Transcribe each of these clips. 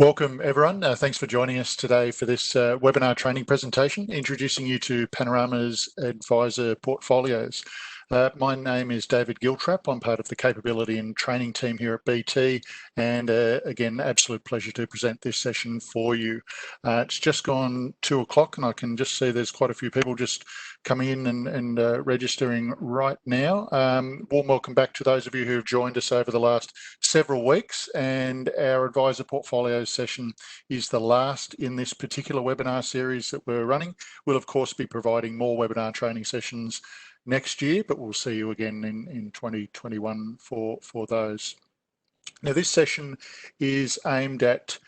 Welcome everyone. Thanks for joining us today for this webinar training presentation, introducing you to Panorama's advisor portfolios. My name is David Giltrap. I'm part of the capability and training team here at BT, and again, absolute pleasure to present this session for you. It's just gone 2 o'clock and I can just see there's quite a few people just coming in and registering right now. Warm welcome back to those of you who have joined us over the last several weeks, and our advisor portfolios session is the last in this particular webinar series that we're running. We'll of course be providing more webinar training sessions next year, but we'll see you again in 2021 for those. Now this session is aimed at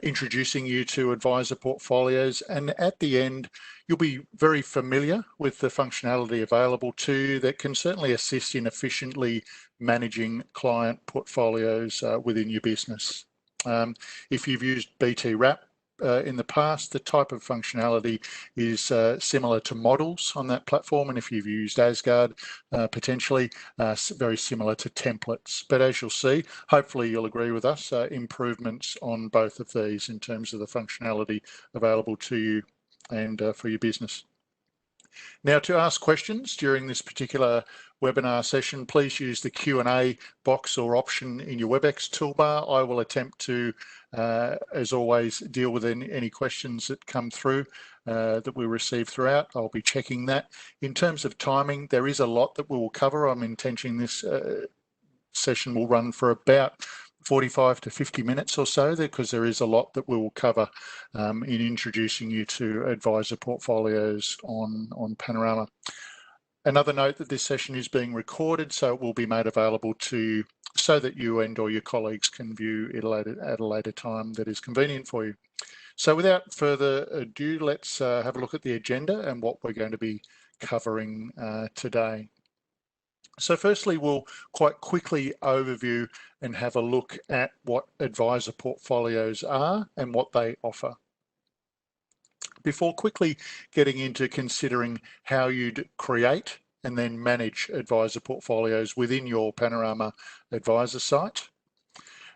introducing you to advisor portfolios, and at the end you'll be very familiar with the functionality available to you that can certainly assist in efficiently managing client portfolios within your business. If you've used BT Wrap in the past, the type of functionality is similar to models on that platform, and if you've used Asgard, potentially very similar to templates. But as you'll see, hopefully you'll agree with us, improvements on both of these in terms of the functionality available to you and for your business. Now, to ask questions during this particular webinar session, please use the Q&A box or option in your WebEx toolbar. I will attempt to, as always, deal with any questions that come through that we receive throughout. I'll be checking that. In terms of timing, there is a lot that we will cover. I'm intending this session will run for about 45 to 50 minutes or so, because there is a lot that we will cover in introducing you to advisor portfolios on Panorama. Another note that this session is being recorded, so it will be made available to you so that you and or your colleagues can view it at a later time that is convenient for you. So without further ado, let's have a look at the agenda and what we're going to be covering today. So firstly, we'll quite quickly overview and have a look at what advisor portfolios are and what they offer, before quickly getting into considering how you'd create and then manage advisor portfolios within your Panorama advisor site.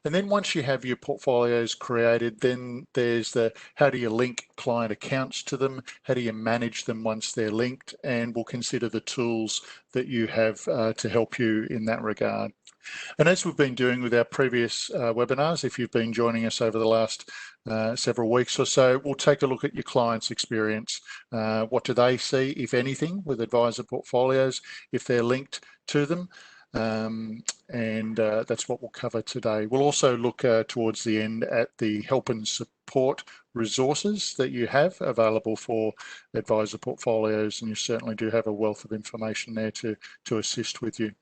And then once you have your portfolios created, then there's the how do you link client accounts to them, how do you manage them once they're linked, and we'll consider the tools that you have to help you in that regard. And as we've been doing with our previous webinars, if you've been joining us over the last several weeks or so, we'll take a look at your client's experience. What do they see, if anything, with advisor portfolios, if they're linked to them? That's what we'll cover today. We'll also look towards the end at the help and support resources that you have available for advisor portfolios, and you certainly do have a wealth of information there to assist with you.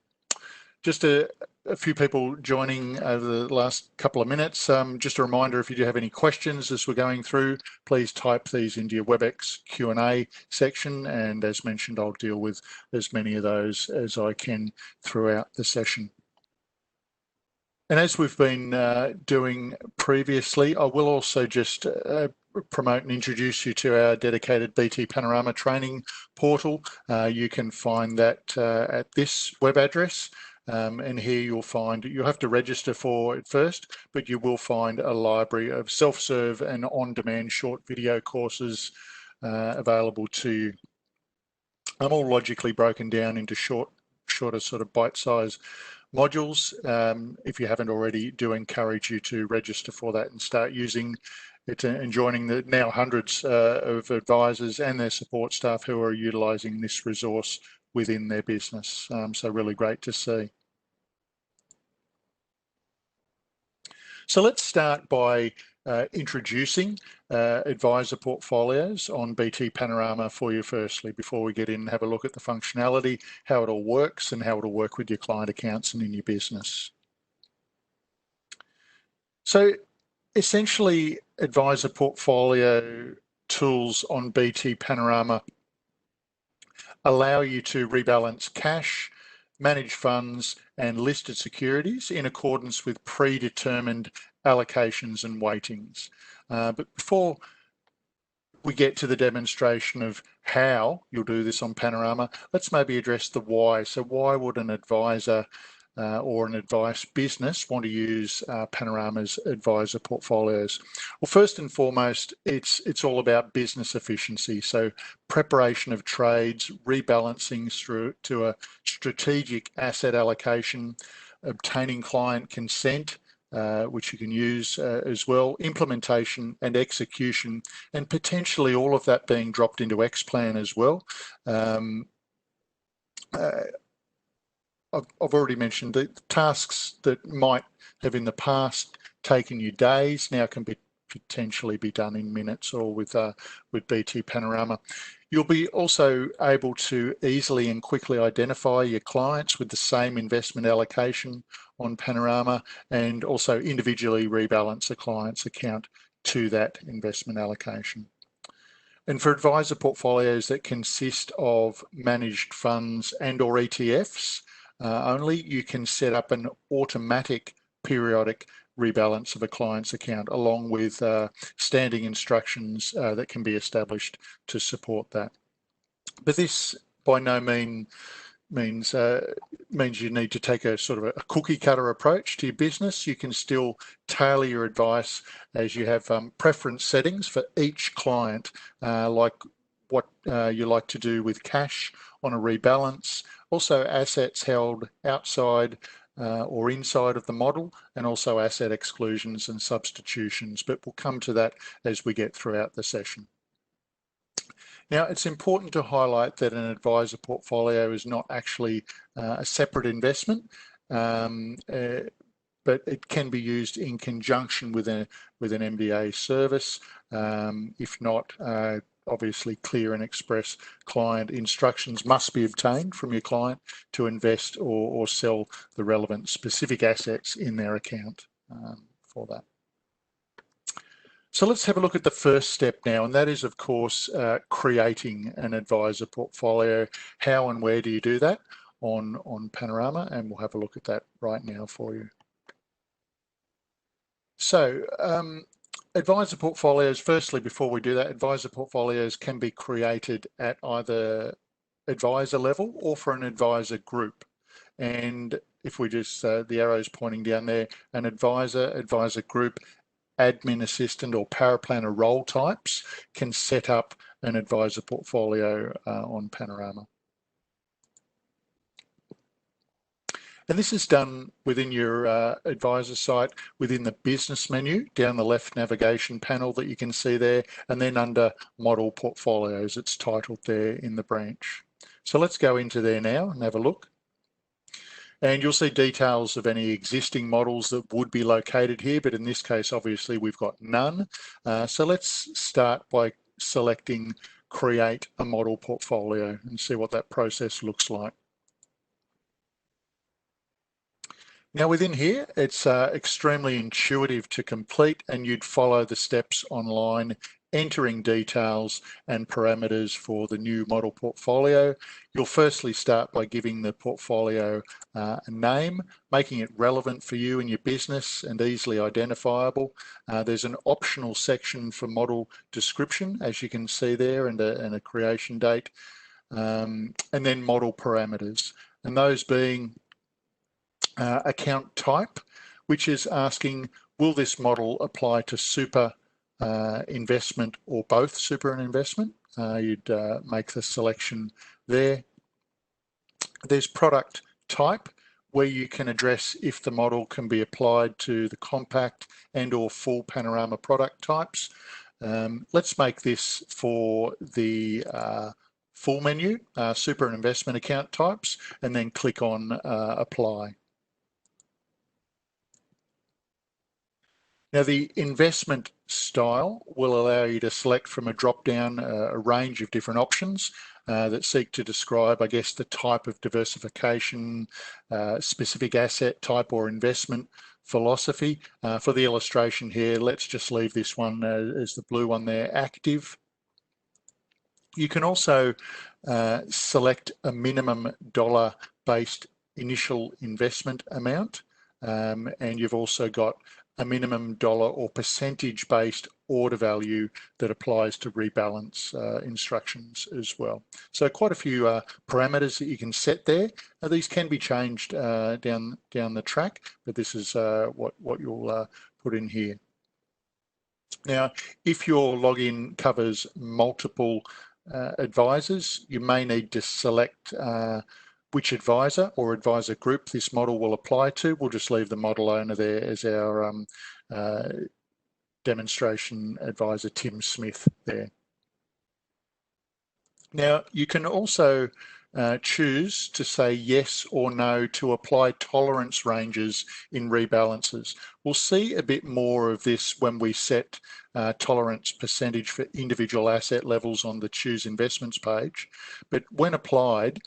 Just a few people joining over the last couple of minutes. Just a reminder, if you do have any questions as we're going through, please type these into your WebEx Q&A section, and as mentioned, I'll deal with as many of those as I can throughout the session. And as we've been doing previously, I will also just promote and introduce you to our dedicated BT Panorama training portal. You can find that at this web address. And here you'll have to register for it first, but you will find a library of self-serve and on-demand short video courses available to you. I'm all logically broken down into shorter sort of bite-sized modules. If you haven't already, do encourage you to register for that and start using it and joining the now hundreds of advisors and their support staff who are utilising this resource within their business. So really great to see. So let's start by introducing advisor portfolios on BT Panorama for you firstly, before we get in and have a look at the functionality, how it all works and how it'll work with your client accounts and in your business. So essentially, advisor portfolio tools on BT Panorama allow you to rebalance cash, manage funds and listed securities in accordance with predetermined allocations and weightings. But before we get to the demonstration of how you'll do this on Panorama, let's maybe address the why. So why would an advisor or an advice business want to use Panorama's advisor portfolios? Well, first and foremost, it's all about business efficiency. So preparation of trades, rebalancing through to a strategic asset allocation, obtaining client consent, which you can use as well, implementation and execution, and potentially all of that being dropped into Xplan as well. I've already mentioned that tasks that might have in the past taken you days now can potentially be done in minutes, or with BT Panorama. You'll be also able to easily and quickly identify your clients with the same investment allocation on Panorama, and also individually rebalance a client's account to that investment allocation. And for advisor portfolios that consist of managed funds and or ETFs only, you can set up an automatic periodic rebalance of a client's account, along with standing instructions that can be established to support that. But this by no means you need to take a sort of a cookie cutter approach to your business. You can still tailor your advice as you have preference settings for each client, like what you like to do with cash on a rebalance, also assets held outside or inside of the model, and also asset exclusions and substitutions, but we'll come to that as we get throughout the session. Now, it's important to highlight that an advisor portfolio is not actually a separate investment, but it can be used in conjunction with an MDA service. If not, obviously clear and express client instructions must be obtained from your client to invest or sell the relevant specific assets in their account for that. So let's have a look at the first step now, and that is, of course, creating an advisor portfolio. How and where do you do that on Panorama? And we'll have a look at that right now for you. So advisor portfolios, firstly, before we do that, advisor portfolios can be created at either advisor level or for an advisor group. And if we just, the arrows pointing down there, an advisor group, admin assistant or paraplanner role types can set up an advisor portfolio on Panorama. And this is done within your advisor site, within the business menu, down the left navigation panel that you can see there, and then under model portfolios, it's titled there in the branch. So let's go into there now and have a look. And you'll see details of any existing models that would be located here, but in this case, obviously, we've got none. So let's start by selecting Create a Model Portfolio and see what that process looks like. Now within here, it's extremely intuitive to complete, and you'd follow the steps online, entering details and parameters for the new model portfolio. You'll firstly start by giving the portfolio a name, making it relevant for you and your business and easily identifiable. There's an optional section for model description, as you can see there, and a creation date, and then model parameters, and those being account type, which is asking, will this model apply to super investment or both super and investment? You'd make the selection there. There's product type, where you can address if the model can be applied to the compact and or full Panorama product types. Let's make this for the full menu, super and investment account types, and then click on apply. Now, the investment style will allow you to select from a drop-down a range of different options that seek to describe, I guess, the type of diversification, specific asset type or investment philosophy. For the illustration here, let's just leave this one as the blue one there, active. You can also select a minimum dollar-based initial investment amount, and you've also got a minimum dollar or percentage based order value that applies to rebalance instructions as well. So quite a few parameters that you can set there. Now, these can be changed down the track, but this is what you'll put in here. Now, if your login covers multiple advisors, you may need to select which advisor or advisor group this model will apply to. We'll just leave the model owner there as our demonstration advisor, Tim Smith there. Now, you can also choose to say yes or no to apply tolerance ranges in rebalances. We'll see a bit more of this when we set tolerance percentage for individual asset levels on the Choose Investments page. But when applied,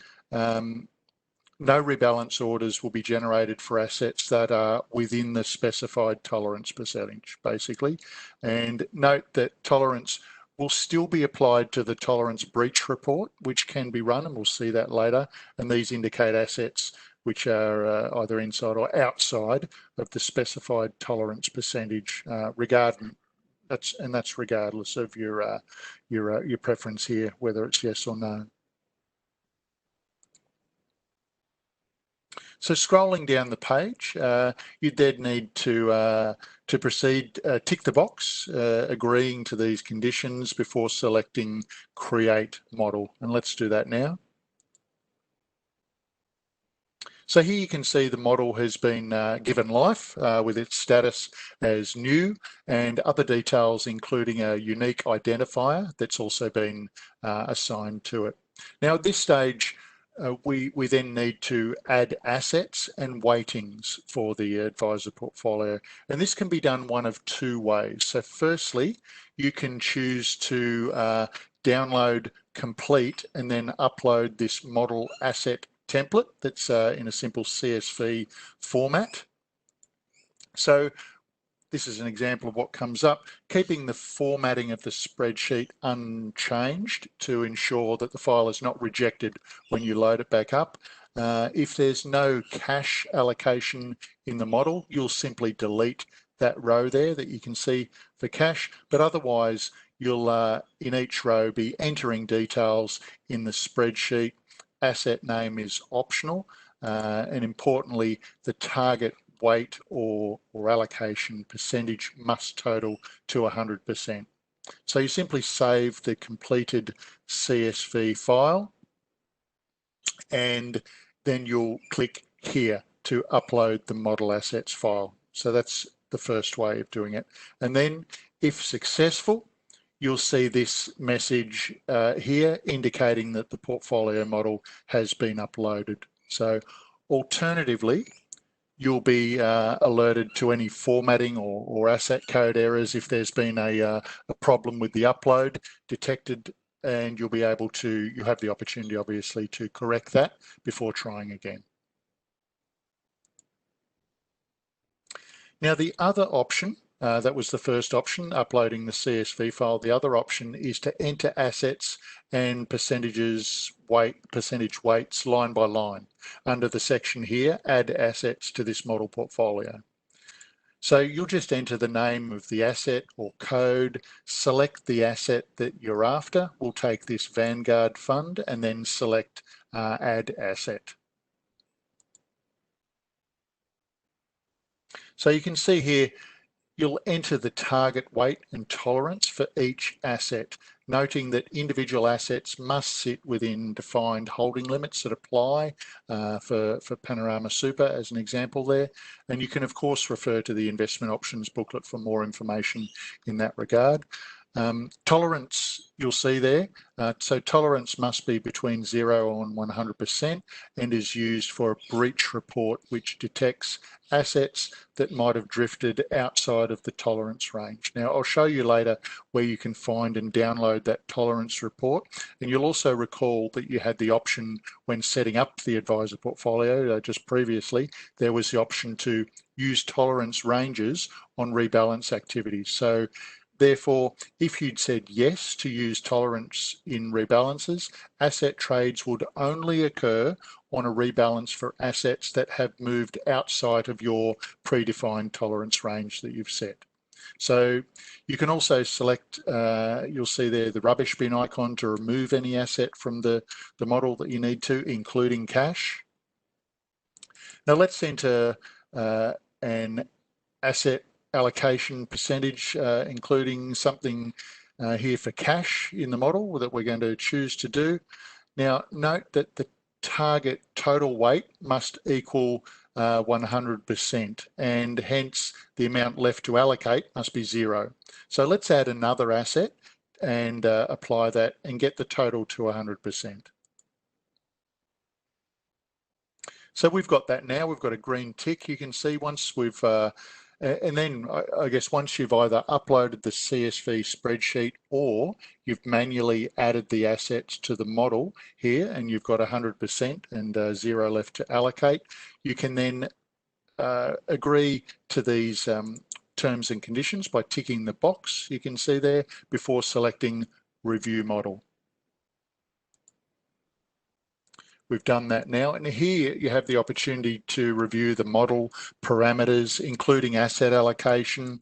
no rebalance orders will be generated for assets that are within the specified tolerance percentage, basically. And note that tolerance will still be applied to the tolerance breach report, which can be run, and we'll see that later. And these indicate assets which are either inside or outside of the specified tolerance percentage, that's regardless of your preference here, whether it's yes or no. So scrolling down the page, you'd then need to proceed, tick the box, agreeing to these conditions before selecting Create Model. And let's do that now. So here you can see the model has been given life with its status as new and other details, including a unique identifier that's also been assigned to it. Now at this stage, we then need to add assets and weightings for the advisor portfolio. And this can be done one of two ways. So firstly, you can choose to download, complete, and then upload this model asset template that's in a simple CSV format. So this is an example of what comes up, keeping the formatting of the spreadsheet unchanged to ensure that the file is not rejected when you load it back up. If there's no cash allocation in the model, you'll simply delete that row there that you can see for cash, but otherwise you'll in each row be entering details in the spreadsheet. Asset name is optional, and importantly, the target weight or allocation percentage must total to 100%. So you simply save the completed CSV file and then you'll click here to upload the model assets file. So that's the first way of doing it. And then if successful, you'll see this message here indicating that the portfolio model has been uploaded. So alternatively, you'll be alerted to any formatting or asset code errors if there's been a problem with the upload detected, and you'll be able to, you have the opportunity obviously to correct that before trying again. Now the other option, that was the first option, uploading the CSV file. The other option is to enter assets and percentage weights line by line under the section here, add assets to this model portfolio. So you'll just enter the name of the asset or code, select the asset that you're after. We'll take this Vanguard fund and then select add asset. So you can see here, you'll enter the target weight and tolerance for each asset, noting that individual assets must sit within defined holding limits that apply for Panorama Super as an example there. And you can of course refer to the investment options booklet for more information in that regard. Tolerance, you'll see there. So tolerance must be between 0 and 100% and is used for a breach report which detects assets that might have drifted outside of the tolerance range. Now, I'll show you later where you can find and download that tolerance report. And you'll also recall that you had the option when setting up the advisor portfolio just previously, there was the option to use tolerance ranges on rebalance activities. So Therefore, if you'd said yes to use tolerance in rebalances, asset trades would only occur on a rebalance for assets that have moved outside of your predefined tolerance range that you've set. So you can also select, you'll see there the rubbish bin icon to remove any asset from the model that you need to, including cash. Now let's enter an asset allocation percentage, including something here for cash in the model that we're going to choose to do. Now note that the target total weight must equal 100%, and hence the amount left to allocate must be 0. So let's add another asset and apply that and get the total to 100%. So we've got that now. We've got a green tick. You can see once we've and then I guess once you've either uploaded the CSV spreadsheet or you've manually added the assets to the model here and you've got 100% and 0 left to allocate, you can then agree to these terms and conditions by ticking the box you can see there before selecting Review Model. We've done that now, and here you have the opportunity to review the model parameters, including asset allocation,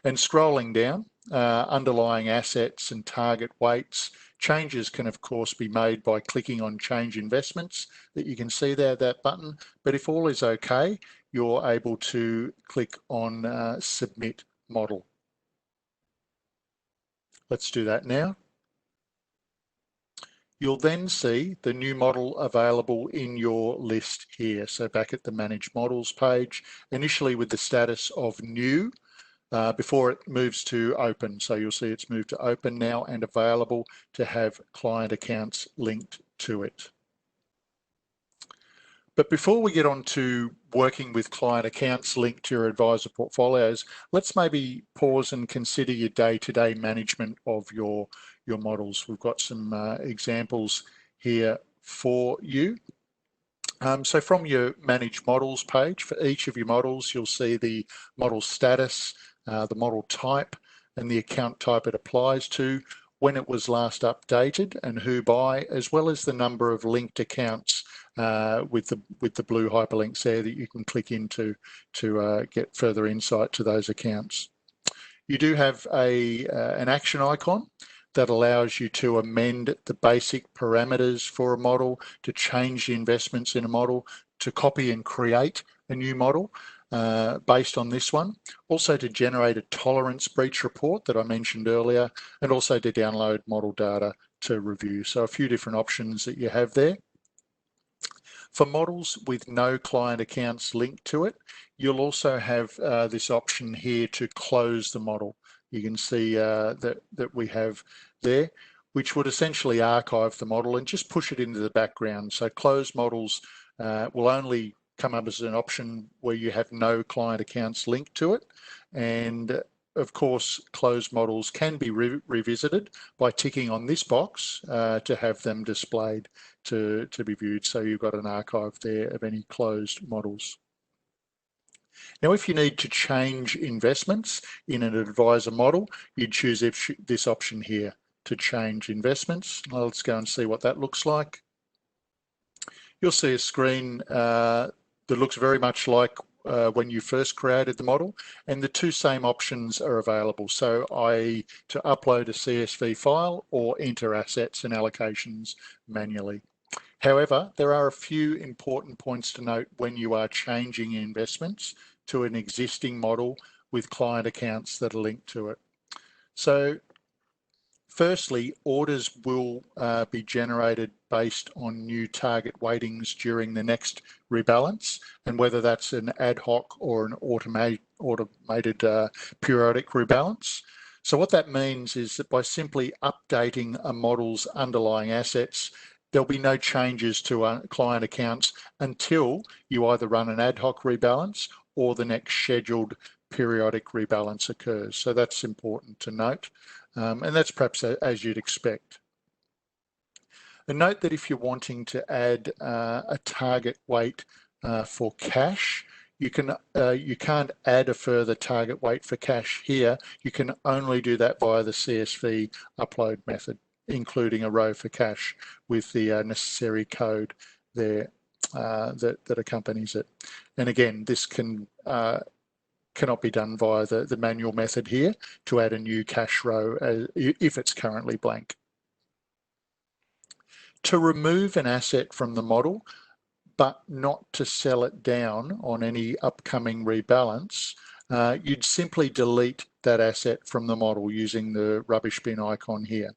and scrolling down, underlying assets and target weights. Changes can of course be made by clicking on Change Investments that you can see there, that button, but if all is okay, you're able to click on Submit Model. Let's do that now. You'll then see the new model available in your list here. So back at the Manage Models page, initially with the status of New, before it moves to Open. So you'll see it's moved to Open now and available to have client accounts linked to it. But before we get on to working with client accounts linked to your advisor portfolios, let's maybe pause and consider your day-to-day management of your models. We've got some examples here for you. So from your Manage Models page, for each of your models, you'll see the model status, the model type, and the account type it applies to, when it was last updated and who by, as well as the number of linked accounts with the blue hyperlinks there that you can click into to get further insight to those accounts. You do have an action icon that allows you to amend the basic parameters for a model, to change the investments in a model, to copy and create a new model based on this one, also to generate a tolerance breach report that I mentioned earlier, and also to download model data to review. So a few different options that you have there. For models with no client accounts linked to it, you'll also have this option here to close the model. You can see that we have there, which would essentially archive the model and just push it into the background. So closed models will only come up as an option where you have no client accounts linked to it. And of course, closed models can be revisited by ticking on this box to have them displayed to be viewed. So you've got an archive there of any closed models. Now, if you need to change investments in an advisor model, you'd choose this option here to change investments. Now, let's go and see what that looks like. You'll see a screen that looks very much like when you first created the model, and the two same options are available. So to upload a CSV file or enter assets and allocations manually. However, there are a few important points to note when you are changing investments to an existing model with client accounts that are linked to it. So firstly, orders will be generated based on new target weightings during the next rebalance, and whether that's an ad hoc or an automated periodic rebalance. So what that means is that by simply updating a model's underlying assets, there'll be no changes to client accounts until you either run an ad hoc rebalance or the next scheduled periodic rebalance occurs. So that's important to note. And that's perhaps as you'd expect. And note that if you're wanting to add a target weight for cash, you can't add a further target weight for cash here. You can only do that via the CSV upload method, including a row for cash with the necessary code there that accompanies it. And again, this cannot be done via the manual method here to add a new cash row if it's currently blank. To remove an asset from the model, but not to sell it down on any upcoming rebalance, you'd simply delete that asset from the model using the rubbish bin icon here.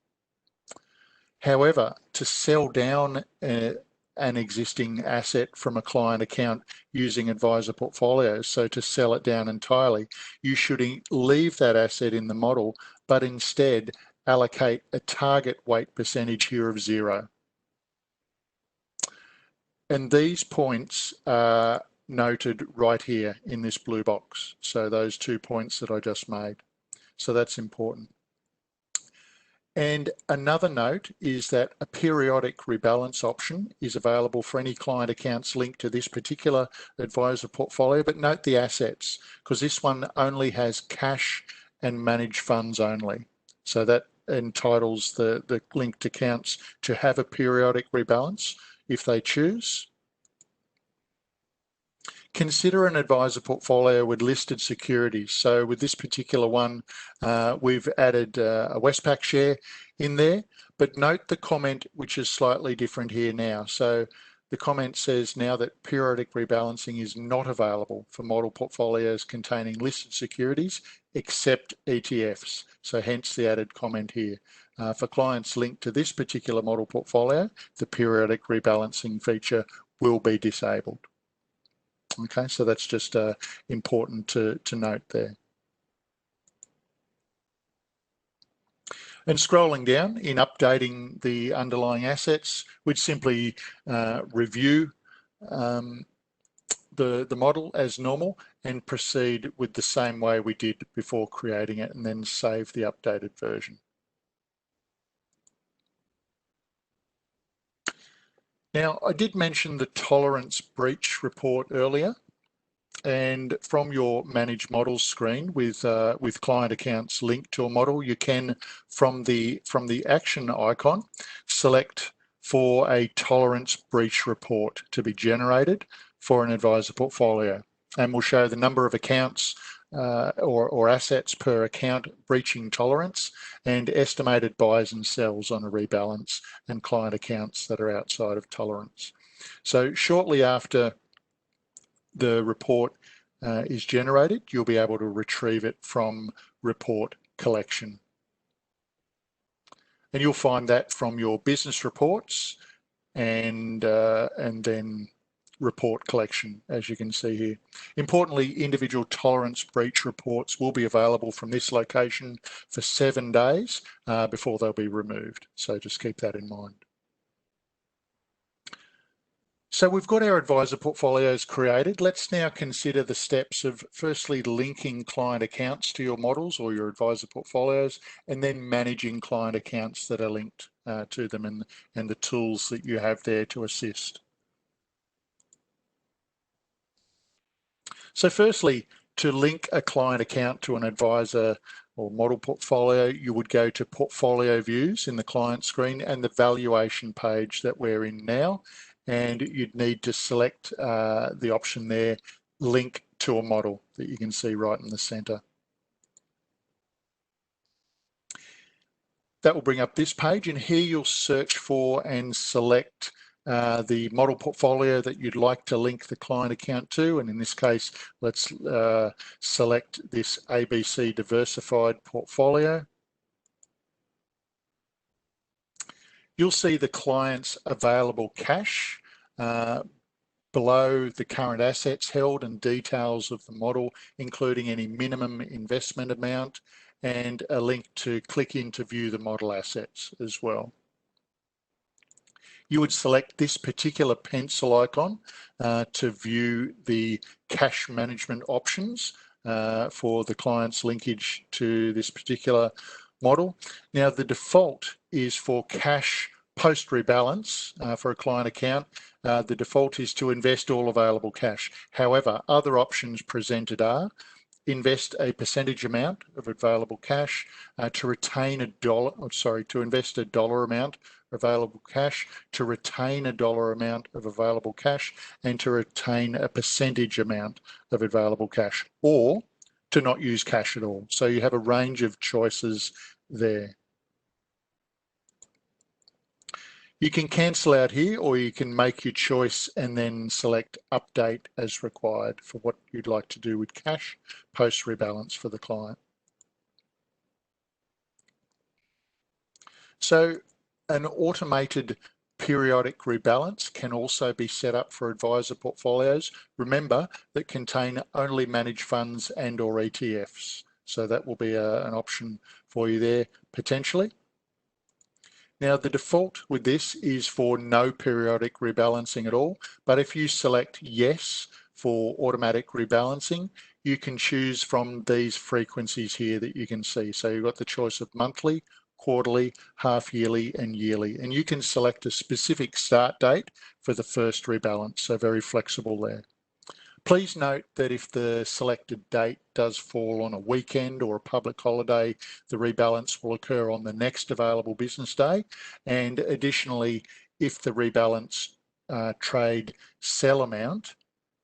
However, to sell down an existing asset from a client account using advisor portfolios, so to sell it down entirely, you should leave that asset in the model, but instead allocate a target weight percentage here of 0. And these points are noted right here in this blue box. So those 2 points that I just made. So that's important. And another note is that a periodic rebalance option is available for any client accounts linked to this particular advisor portfolio, but note the assets, because this one only has cash and managed funds only. So that entitles the linked accounts to have a periodic rebalance if they choose. Consider an advisor portfolio with listed securities. So with this particular one, we've added a Westpac share in there, but note the comment which is slightly different here now. So the comment says now that periodic rebalancing is not available for model portfolios containing listed securities except ETFs. So hence the added comment here. For clients linked to this particular model portfolio, the periodic rebalancing feature will be disabled. Okay, so that's just important to note there. And scrolling down, in updating the underlying assets, we'd simply review the model as normal and proceed with the same way we did before creating it, and then save the updated version. Now, I did mention the tolerance breach report earlier, and from your Manage Models screen with client accounts linked to a model, you can, from the action icon, select for a tolerance breach report to be generated for an advisor portfolio, and we'll show the number of accounts or assets per account breaching tolerance, and estimated buys and sells on a rebalance, and client accounts that are outside of tolerance. So shortly after the report is generated, you'll be able to retrieve it from report collection. And you'll find that from your business reports and then report collection, as you can see here. Importantly, individual tolerance breach reports will be available from this location for 7 days before they'll be removed. So just keep that in mind. So we've got our advisor portfolios created. Let's now consider the steps of firstly linking client accounts to your models or your advisor portfolios, and then managing client accounts that are linked to them, and the tools that you have there to assist. So firstly, to link a client account to an advisor or model portfolio, you would go to Portfolio Views in the client screen and the valuation page that we're in now, and you'd need to select the option there, Link to a Model, that you can see right in the center. That will bring up this page, and here you'll search for and select the model portfolio that you'd like to link the client account to, and in this case, let's select this ABC Diversified Portfolio. You'll see the client's available cash below the current assets held and details of the model, including any minimum investment amount, and a link to click in to view the model assets as well. You would select this particular pencil icon to view the cash management options for the client's linkage to this particular model. Now, the default is for cash Post rebalance for a client account, the default is to invest all available cash. However, other options presented are invest a percentage amount of available cash, to retain to invest a dollar amount of available cash, to retain a dollar amount of available cash, and to retain a percentage amount of available cash, or to not use cash at all. So you have a range of choices there. You can cancel out here, or you can make your choice and then select update as required for what you'd like to do with cash post rebalance for the client. So an automated periodic rebalance can also be set up for advisor portfolios. Remember, that contain only managed funds and or ETFs. So that will be an option for you there potentially. Now, the default with this is for no periodic rebalancing at all, but if you select yes for automatic rebalancing, you can choose from these frequencies here that you can see. So you've got the choice of monthly, quarterly, half yearly, and yearly, and you can select a specific start date for the first rebalance, so very flexible there. Please note that if the selected date does fall on a weekend or a public holiday, the rebalance will occur on the next available business day. And additionally, if the rebalance trade sell amount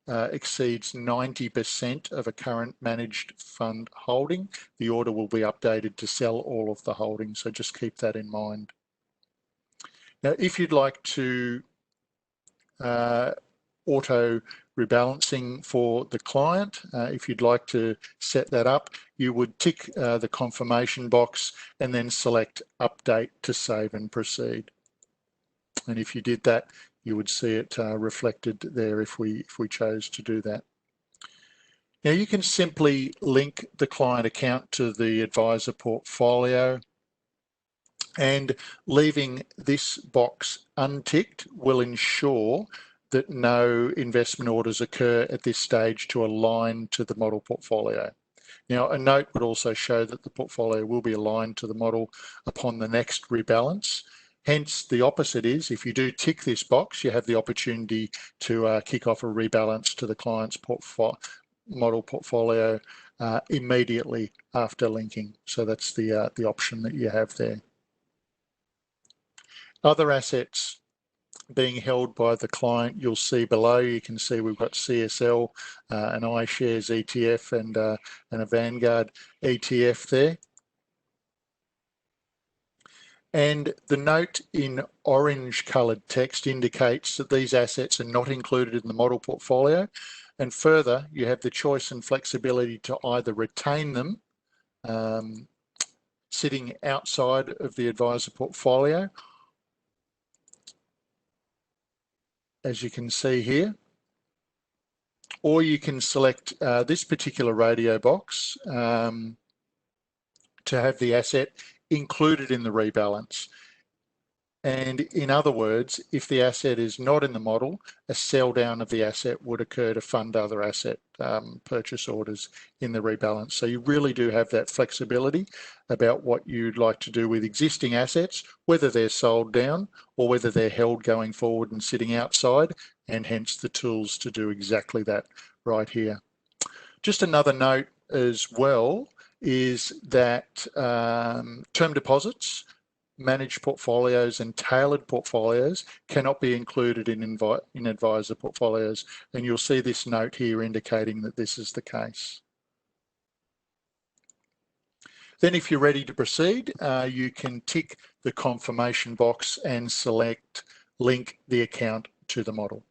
exceeds 90% of a current managed fund holding, the order will be updated to sell all of the holdings. So just keep that in mind. Now, if you'd like to auto rebalancing for the client, if you'd like to set that up, you would tick the confirmation box and then select update to save and proceed. And if you did that, you would see it reflected there if we chose to do that. Now you can simply link the client account to the advisor portfolio, and leaving this box unticked will ensure that no investment orders occur at this stage to align to the model portfolio. Now, a note would also show that the portfolio will be aligned to the model upon the next rebalance. Hence, the opposite is, if you do tick this box, you have the opportunity to kick off a rebalance to the client's model portfolio immediately after linking. So that's the option that you have there. Other assets being held by the client, you'll see below, you can see we've got CSL, an iShares ETF and a Vanguard ETF there. And the note in orange coloured text indicates that these assets are not included in the model portfolio. And further, you have the choice and flexibility to either retain them sitting outside of the advisor portfolio, as you can see here, or you can select this particular radio box to have the asset included in the rebalance. And in other words, if the asset is not in the model, a sell down of the asset would occur to fund other asset purchase orders in the rebalance. So you really do have that flexibility about what you'd like to do with existing assets, whether they're sold down or whether they're held going forward and sitting outside, and hence the tools to do exactly that right here. Just another note as well is that term deposits, managed portfolios and tailored portfolios cannot be included in advisor portfolios, and you'll see this note here indicating that this is the case. Then if you're ready to proceed, you can tick the confirmation box and select link the account to the model.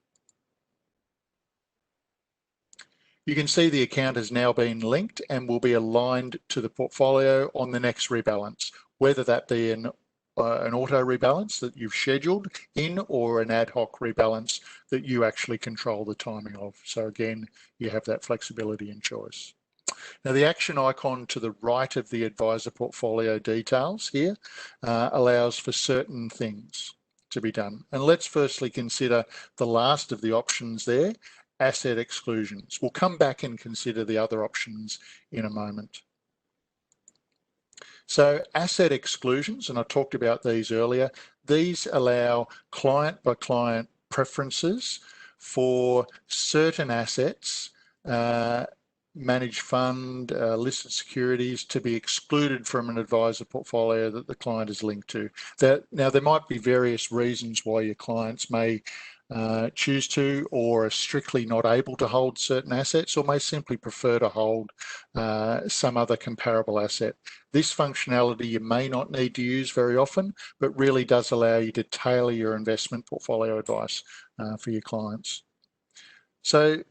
You can see the account has now been linked and will be aligned to the portfolio on the next rebalance, whether that be an auto rebalance that you've scheduled in or an ad hoc rebalance that you actually control the timing of. So again, you have that flexibility and choice. Now the action icon to the right of the advisor portfolio details here allows for certain things to be done. And let's firstly consider the last of the options there, asset exclusions. We'll come back and consider the other options in a moment. So asset exclusions, and I talked about these earlier, these allow client by client preferences for certain assets, managed fund, listed securities, to be excluded from an advisor portfolio that the client is linked to. Now, there might be various reasons why your clients may choose to, or are strictly not able to hold certain assets, or may simply prefer to hold some other comparable asset. This functionality you may not need to use very often, but really does allow you to tailor your investment portfolio advice for your clients. So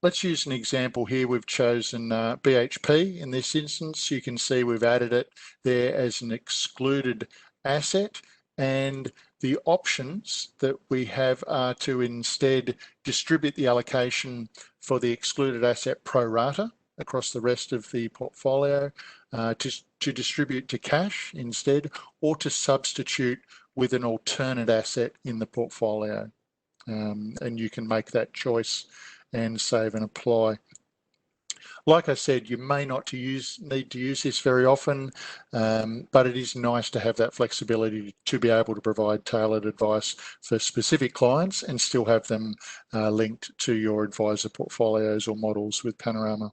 let's use an example here. We've chosen BHP in this instance. You can see we've added it there as an excluded asset, and the options that we have are to instead distribute the allocation for the excluded asset pro rata across the rest of the portfolio, to distribute to cash instead, or to substitute with an alternate asset in the portfolio. And you can make that choice and save and apply. Like I said, you may not need to use this very often, but it is nice to have that flexibility to be able to provide tailored advice for specific clients and still have them linked to your advisor portfolios or models with Panorama.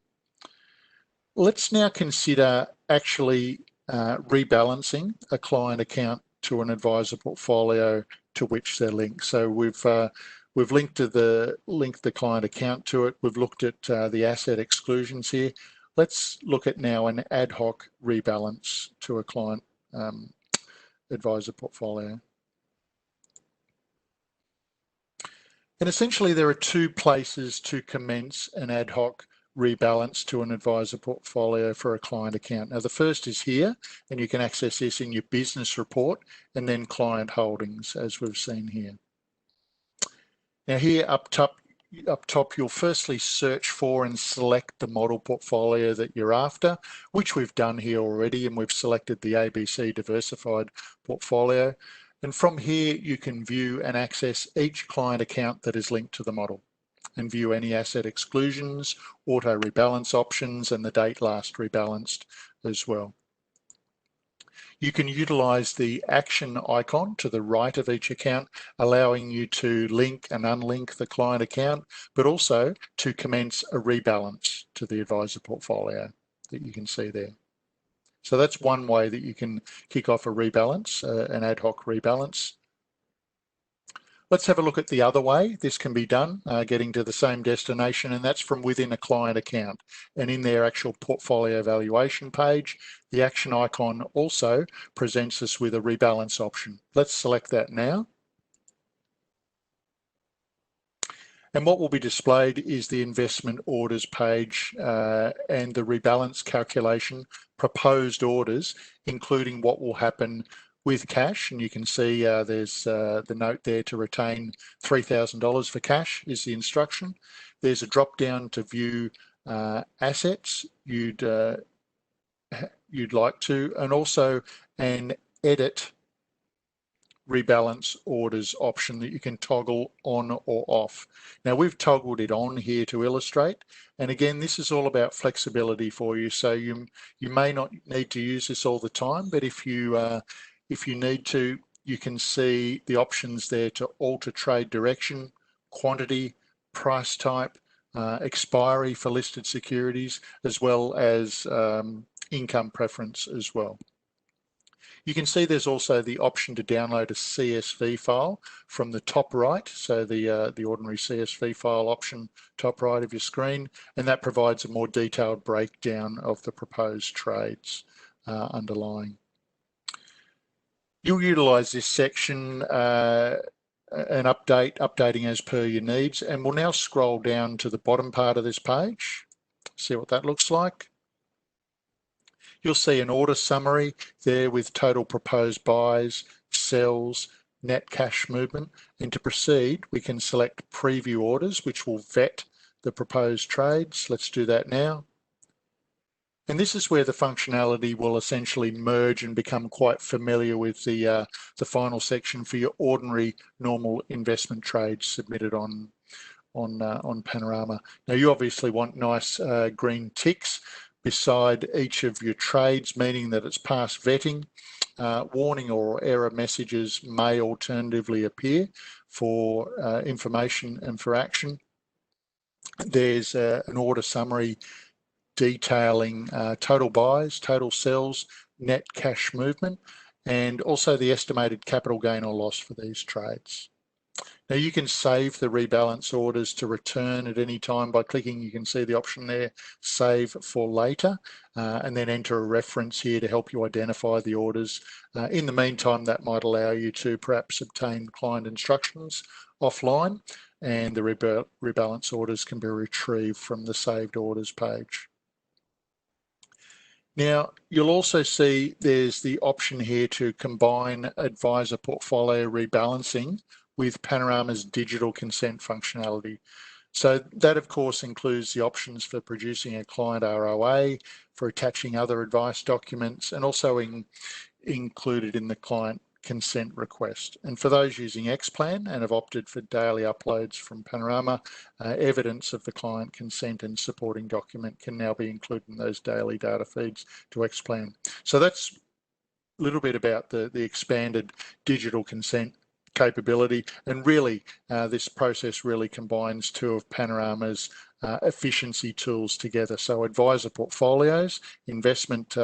Let's now consider actually rebalancing a client account to an advisor portfolio to which they're linked. So we've linked the client account to it. We've looked at the asset exclusions here. Let's look at now an ad hoc rebalance to a client advisor portfolio. And essentially there are two places to commence an ad hoc rebalance to an advisor portfolio for a client account. Now, the first is here, and you can access this in your business report, and then client holdings, as we've seen here. Now here up top, you'll firstly search for and select the model portfolio that you're after, which we've done here already, and we've selected the ABC Diversified portfolio. And from here, you can view and access each client account that is linked to the model, and view any asset exclusions, auto rebalance options, and the date last rebalanced as well. You can utilize the action icon to the right of each account, allowing you to link and unlink the client account, but also to commence a rebalance to the advisor portfolio that you can see there. So that's one way that you can kick off a rebalance, an ad hoc rebalance. Let's have a look at the other way this can be done, getting to the same destination, and that's from within a client account. And in their actual portfolio valuation page, the action icon also presents us with a rebalance option. Let's select that now. And what will be displayed is the investment orders page and the rebalance calculation, proposed orders, including what will happen with cash. And you can see there's the note there to retain $3,000 for cash is the instruction. There's a drop down to view assets you'd like to, and also an edit rebalance orders option that you can toggle on or off. Now we've toggled it on here to illustrate, and again this is all about flexibility for you. So you may not need to use this all the time, but if you need to, you can see the options there to alter trade direction, quantity, price type, expiry for listed securities, as well as income preference as well. You can see there's also the option to download a CSV file from the top right, so the ordinary CSV file option top right of your screen, and that provides a more detailed breakdown of the proposed trades underlying. You'll utilise this section and updating as per your needs, and we'll now scroll down to the bottom part of this page, see what that looks like. You'll see an order summary there with total proposed buys, sells, net cash movement, and to proceed we can select preview orders, which will vet the proposed trades. Let's do that now. And this is where the functionality will essentially merge and become quite familiar with the final section for your ordinary normal investment trades submitted on Panorama. Now you obviously want nice green ticks beside each of your trades, meaning that it's past vetting. warning or error messages may alternatively appear for information and for action. There's an order summary detailing total buys, total sells, net cash movement, and also the estimated capital gain or loss for these trades. Now you can save the rebalance orders to return at any time by clicking, you can see the option there, save for later, and then enter a reference here to help you identify the orders. In the meantime, that might allow you to perhaps obtain client instructions offline, and the rebalance orders can be retrieved from the saved orders page. Now, you'll also see there's the option here to combine advisor portfolio rebalancing with Panorama's digital consent functionality. So that, of course, includes the options for producing a client ROA, for attaching other advice documents, and also included in the client consent request. And for those using Xplan and have opted for daily uploads from Panorama, evidence of the client consent and supporting document can now be included in those daily data feeds to Xplan. So that's a little bit about the expanded digital consent capability, and really this process really combines two of Panorama's efficiency tools together. So advisor portfolios, investment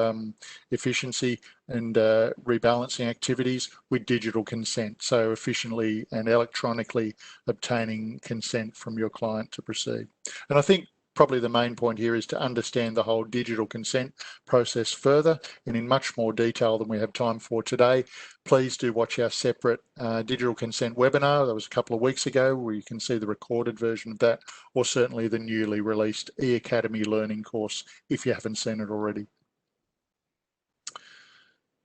efficiency, and rebalancing activities with digital consent, so efficiently and electronically obtaining consent from your client to proceed. And I think probably the main point here is to understand the whole digital consent process further and in much more detail than we have time for today. Please do watch our separate digital consent webinar. That was a couple of weeks ago, where you can see the recorded version of that, or certainly the newly released e-Academy learning course if you haven't seen it already.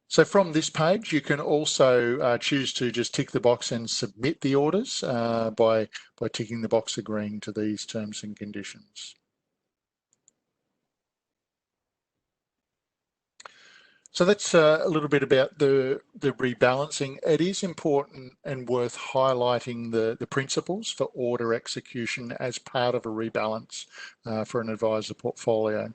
So from this page, you can also choose to just tick the box and submit the orders by ticking the box agreeing to these terms and conditions. So that's a little bit about the rebalancing. It is important and worth highlighting the principles for order execution as part of a rebalance for an advisor portfolio.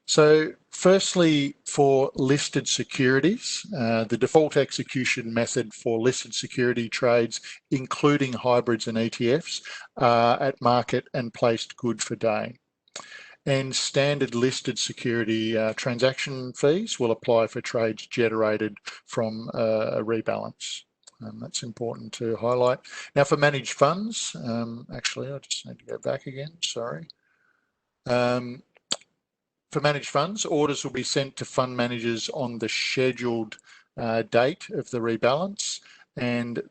So firstly, for listed securities, the default execution method for listed security trades, including hybrids and ETFs, are at market and placed good for day. And standard listed security transaction fees will apply for trades generated from a rebalance. That's important to highlight. Now for managed funds, actually I just need to go back again, sorry. For managed funds, orders will be sent to fund managers on the scheduled date of the rebalance, and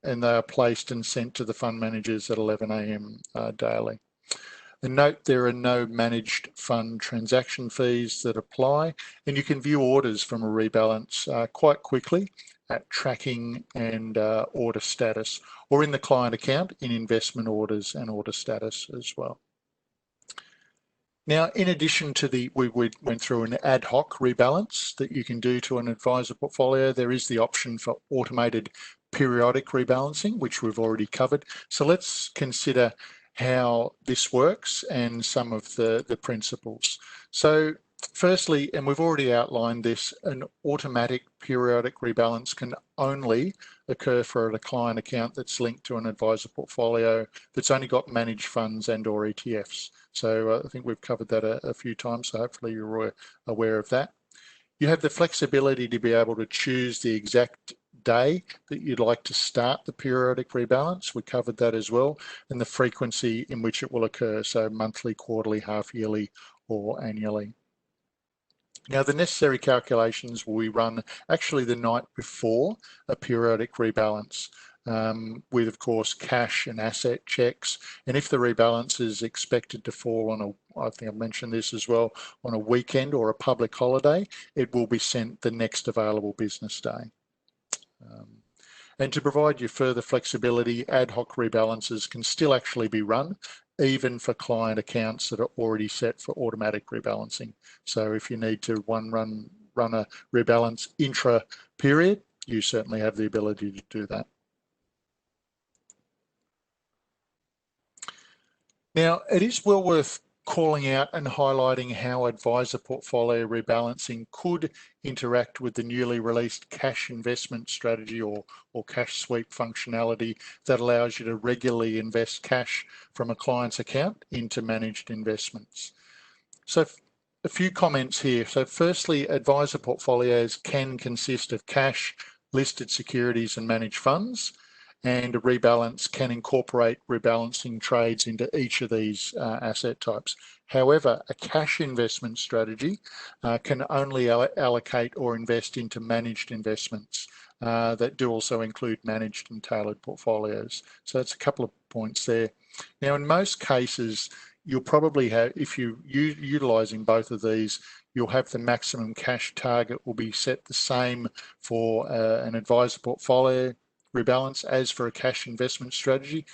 they are placed and sent to the fund managers at 11 AM daily. And note there are no managed fund transaction fees that apply, and you can view orders from a rebalance quite quickly at tracking and order status, or in the client account in investment orders and order status as well. Now, in addition to we went through an ad hoc rebalance that you can do to an advisor portfolio, there is the option for automated periodic rebalancing, which we've already covered. So let's consider how this works and some of the principles. So firstly, and we've already outlined this, an automatic periodic rebalance can only occur for a client account that's linked to an advisor portfolio that's only got managed funds and or ETFs. So I think we've covered that a few times, so hopefully you're aware of that. You have the flexibility to be able to choose the exact day that you'd like to start the periodic rebalance. We covered that as well, and the frequency in which it will occur, so monthly, quarterly, half yearly, or annually. Now, the necessary calculations will be run actually the night before a periodic rebalance, with, of course, cash and asset checks. And if the rebalance is expected to fall on I think I've mentioned this as well, on a weekend or a public holiday, it will be sent the next available business day. And to provide you further flexibility, ad hoc rebalances can still actually be run, even for client accounts that are already set for automatic rebalancing. So if you need to run a rebalance intra-period, you certainly have the ability to do that. Now, it is well worth calling out and highlighting how advisor portfolio rebalancing could interact with the newly released cash investment strategy or cash sweep functionality that allows you to regularly invest cash from a client's account into managed investments. So a few comments here. So firstly, advisor portfolios can consist of cash, listed securities and managed funds, and a rebalance can incorporate rebalancing trades into each of these asset types. However, a cash investment strategy can only allocate or invest into managed investments that do also include managed and tailored portfolios. So that's a couple of points there. Now, in most cases, you'll probably have, if you're utilising both of these, you'll have the maximum cash target will be set the same for an advisor portfolio rebalance as for a cash investment strategy,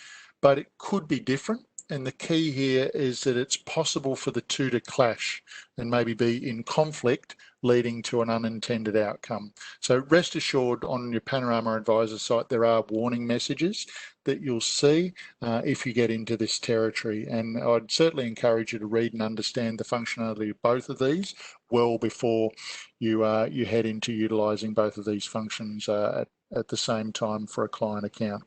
but it could be different. And the key here is that it's possible for the two to clash and maybe be in conflict, leading to an unintended outcome. So rest assured, on your Panorama Advisor site, there are warning messages that you'll see if you get into this territory. And I'd certainly encourage you to read and understand the functionality of both of these well before you head into utilising both of these functions at the same time for a client account.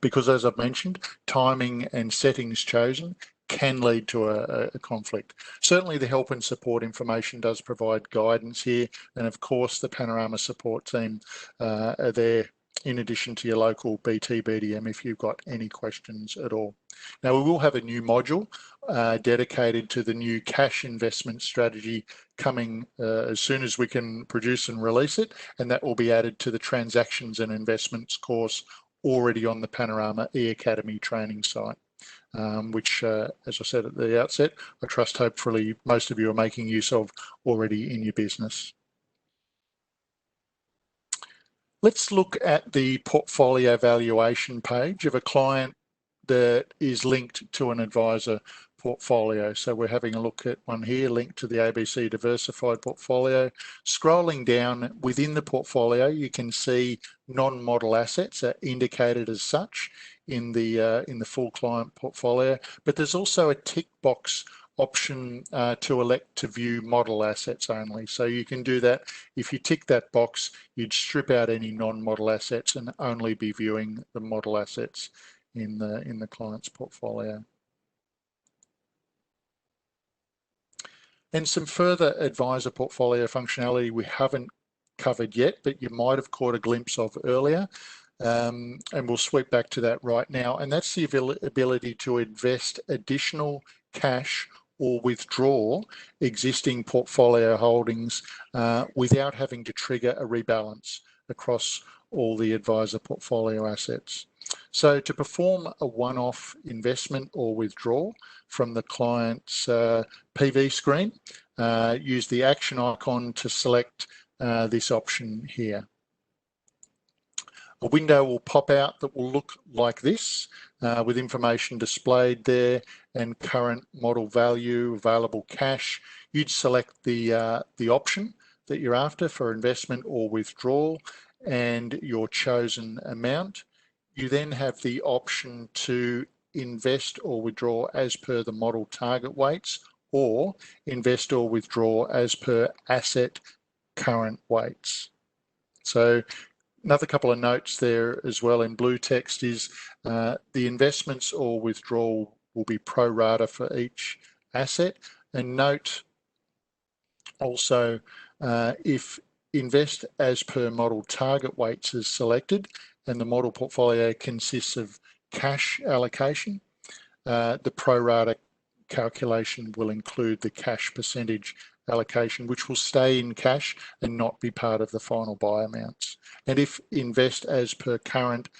Because as I've mentioned, timing and settings chosen can lead to a conflict. Certainly the help and support information does provide guidance here, and of course the Panorama support team are there in addition to your local BT BDM if you've got any questions at all. Now, we will have a new module dedicated to the new cash investment strategy coming as soon as we can produce and release it, and that will be added to the transactions and investments course already on the Panorama eAcademy training site, which, as I said at the outset, I trust hopefully most of you are making use of already in your business. Let's look at the portfolio valuation page of a client that is linked to an advisor portfolio. So we're having a look at one here linked to the ABC Diversified portfolio. Scrolling down within the portfolio, you can see non-model assets are indicated as such in the full client portfolio, but there's also a tick box option to elect to view model assets only. So you can do that. If you tick that box, you'd strip out any non-model assets and only be viewing the model assets in the client's portfolio. And some further advisor portfolio functionality we haven't covered yet, but you might have caught a glimpse of earlier. And we'll sweep back to that right now. And that's the ability to invest additional cash or withdraw existing portfolio holdings without having to trigger a rebalance across all the advisor portfolio assets. So to perform a one-off investment or withdrawal from the client's PV screen, use the action icon to select this option here. A window will pop out that will look like this with information displayed there and current model value, available cash. You'd select the option that you're after for investment or withdrawal and your chosen amount. You then have the option to invest or withdraw as per the model target weights or invest or withdraw as per asset current weights. So another couple of notes there as well in blue text is the investments or withdrawal will be pro rata for each asset. And note also if invest as per model target weights is selected and the model portfolio consists of cash allocation, the pro rata calculation will include the cash percentage allocation, which will stay in cash and not be part of the final buy amounts. And if invest as per current,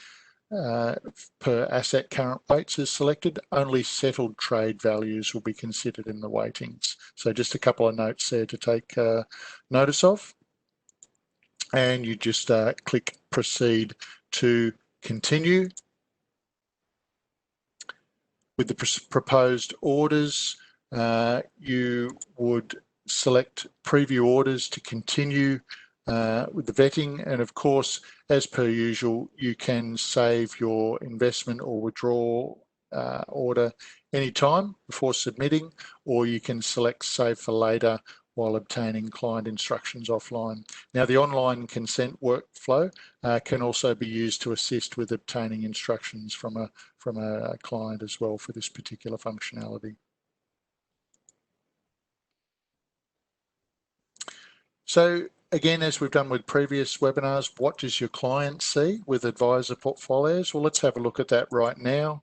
per asset current weights is selected, only settled trade values will be considered in the weightings. So just a couple of notes there to take notice of. And you just click proceed to continue. With the proposed orders, you would select preview orders to continue with the vetting, and of course, as per usual, you can save your investment or withdrawal order anytime before submitting, or you can select Save for Later while obtaining client instructions offline. Now, the online consent workflow can also be used to assist with obtaining instructions from a client as well for this particular functionality. So again, as we've done with previous webinars, what does your client see with advisor portfolios? Well, let's have a look at that right now.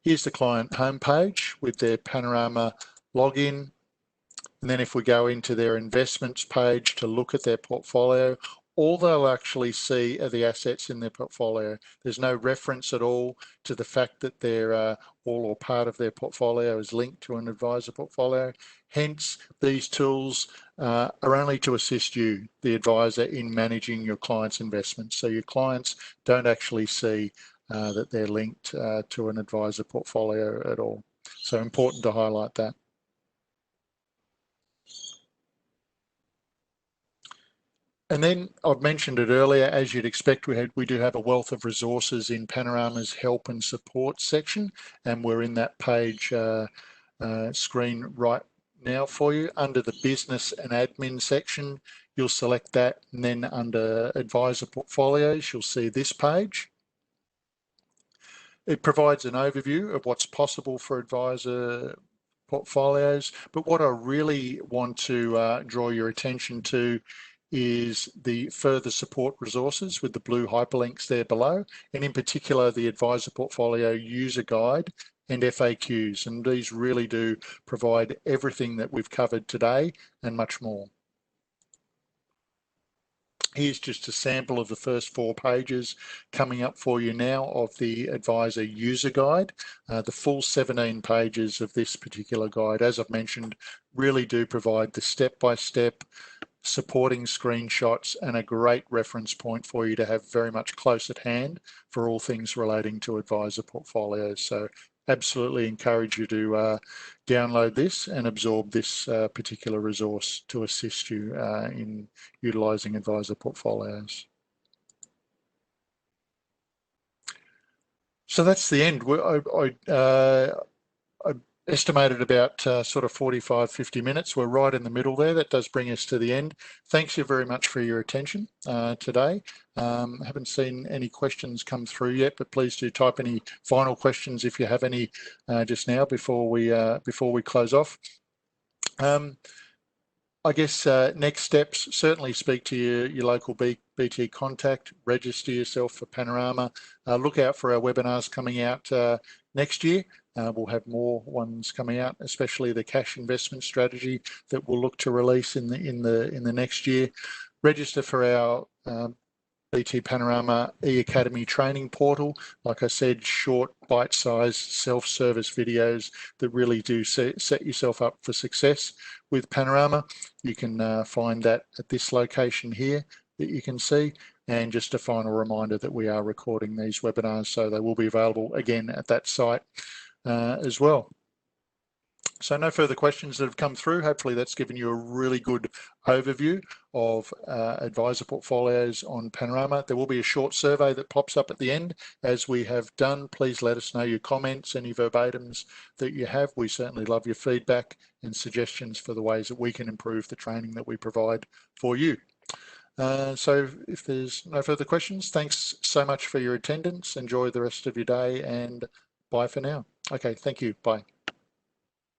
Here's the client homepage with their Panorama login. And then if we go into their investments page to look at their portfolio, all they'll actually see are the assets in their portfolio. There's no reference at all to the fact that they're all or part of their portfolio is linked to an advisor portfolio. Hence, these tools are only to assist you, the advisor, in managing your client's investments. So your clients don't actually see that they're linked to an advisor portfolio at all. So important to highlight that. And then I've mentioned it earlier, as you'd expect, we do have a wealth of resources in Panorama's help and support section, and we're in that page screen right now for you. Under the business and admin section, you'll select that, and then under advisor portfolios, you'll see this page. It provides an overview of what's possible for advisor portfolios, but what I really want to draw your attention to is the further support resources with the blue hyperlinks there below, and in particular the advisor portfolio user guide and FAQs, and these really do provide everything that we've covered today and much more. Here's just a sample of the first 4 pages coming up for you now of the advisor user guide. The full 17 pages of this particular guide, as I've mentioned, really do provide the step-by-step supporting screenshots and a great reference point for you to have very much close at hand for all things relating to advisor portfolios. So absolutely encourage you to download this and absorb this particular resource to assist you in utilising advisor portfolios. So that's the end. I estimated about sort of 45, 50 minutes. We're right in the middle there. That does bring us to the end. Thanks you very much for your attention today. Haven't seen any questions come through yet, but please do type any final questions if you have any just now before we close off. I guess next steps, certainly speak to your local BT contact, register yourself for Panorama. Look out for our webinars coming out next year. We'll have more ones coming out, especially the cash investment strategy that we'll look to release in the next year. Register for our BT Panorama e-Academy training portal. Like I said, short, bite-sized, self-service videos that really do set yourself up for success with Panorama. You can find that at this location here that you can see. And just a final reminder that we are recording these webinars, so they will be available again at that site as well. So no further questions that have come through. Hopefully that's given you a really good overview of advisor portfolios on Panorama. There will be a short survey that pops up at the end as we have done. Please let us know your comments, any verbatims that you have. We certainly love your feedback and suggestions for the ways that we can improve the training that we provide for you. So if there's no further questions, thanks so much for your attendance. Enjoy the rest of your day and bye for now. Okay, thank you. Bye.